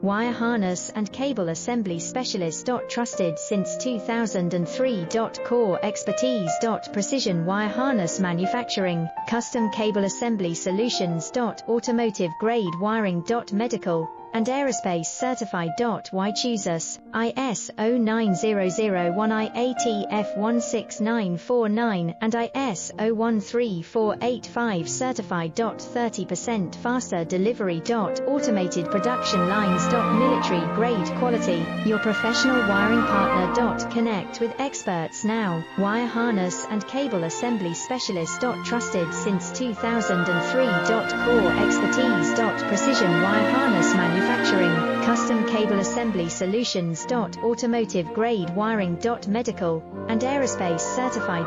wire harness and cable assembly specialist. Trusted since 2003. Core expertise. Precision wire harness manufacturing, custom cable assembly solutions. Automotive grade wiring. Medical and aerospace certified. Why choose us? ISO 9001 IATF 16949 and ISO 13485 certified. 30% faster delivery. Automated production lines. Military grade quality, your professional wiring partner. Connect with experts now. Wire harness and cable assembly specialist. Trusted since 2003. Core expertise. Precision wire harness manufacturing, custom cable assembly solutions. Automotive grade wiring. Medical and aerospace certified.